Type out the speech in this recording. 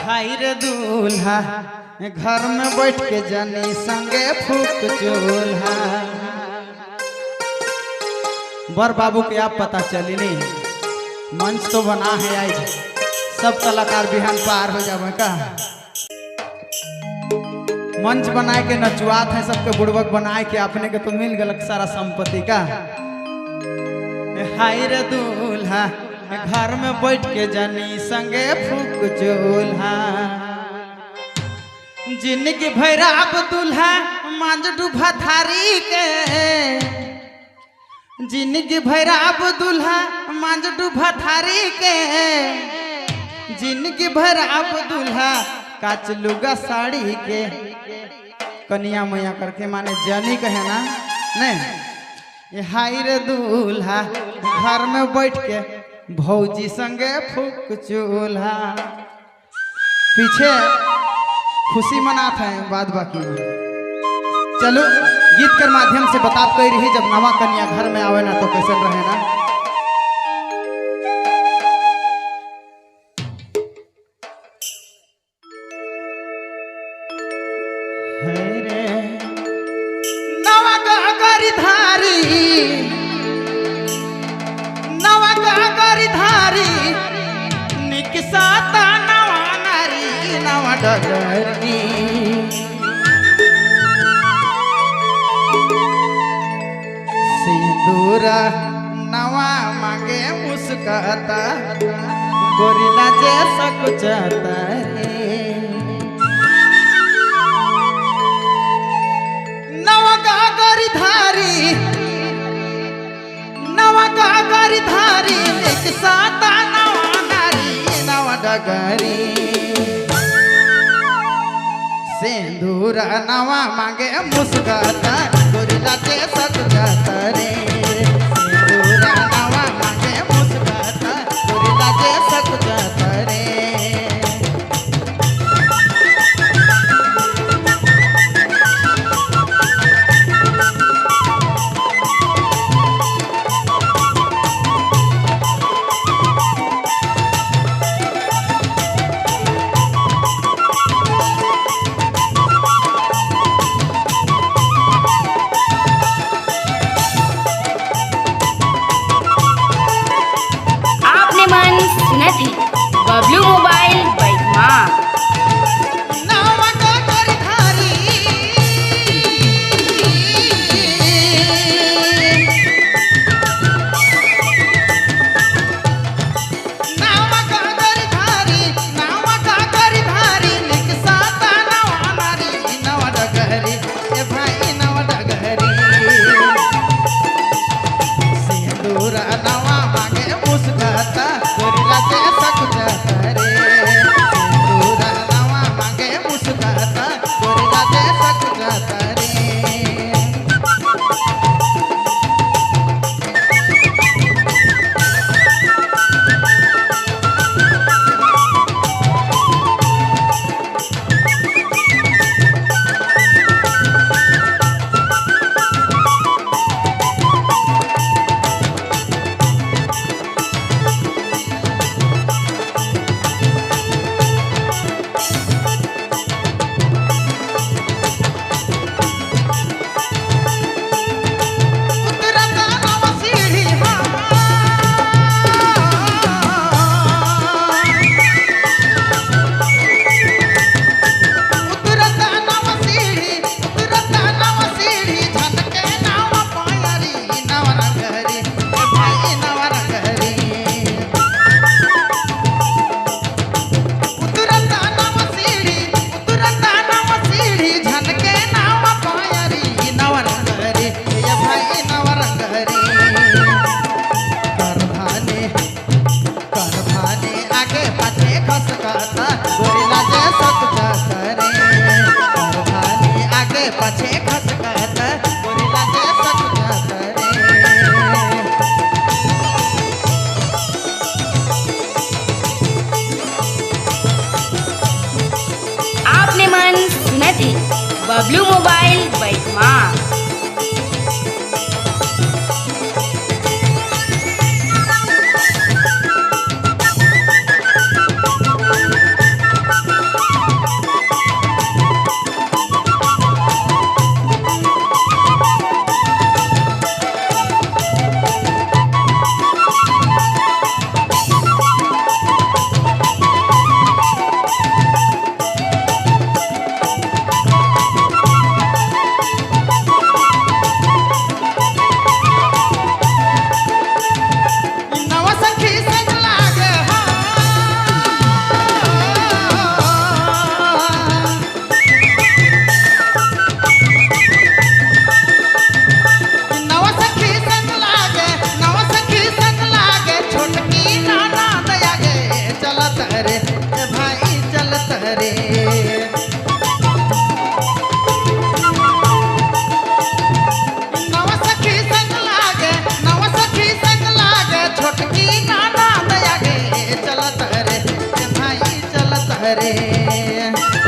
हाय रे दूल्हा घर में बैठ के जानी संगे फूक चूल्हा। बर बाबू के आप पता चली नहीं मंच तो बना है आज सब कलाकार बिहान पार हो जावे का। मंच बनाए के नचुआत है सबके बुड़बक बनाए के अपने के तो मिल गल सारा संपत्ति का। हाय रे दूल्हा घर में बैठ के जानी संगे फूक चूल्हा। जिंदगी भर आप दूल्हा मांझ डूबा थारी के। जिंदगी भर आप दूल्हा मांझ डूबा थारी के। जिंदगी भर आप दूल्हा काच लुगा साड़ी के। कन्या मैया करके माने जानी कहे ना नहीं। हाय रे दूल्हा घर में बैठ के भौजी संगे फूक चूल्हा। पीछे खुशी मनाते हैं बाद बाकी चलो गीत के माध्यम से बतात कही रही जब नवा कन्या घर में आवे ना तो कैसे रहे ना। नवा गागरी धारी निकसाता नवा नारी नवा डगरी। सिंदूरा नवा मांगे मुस्काता गोरिला जैसा कुछ आता रे। नवा गागरी धारी एक साता नवा नारी नवा डगरी। सिंदूरा नवा मांगे मुस्काता गोरिला जैसा कुछ आता रे। सिंदूरा नवा मांगे मुस्काता गोरिला जैसा कुछ आता रे। बबलू मोबाइल बैठमा। बबलू मोबाइल बैठमा। रे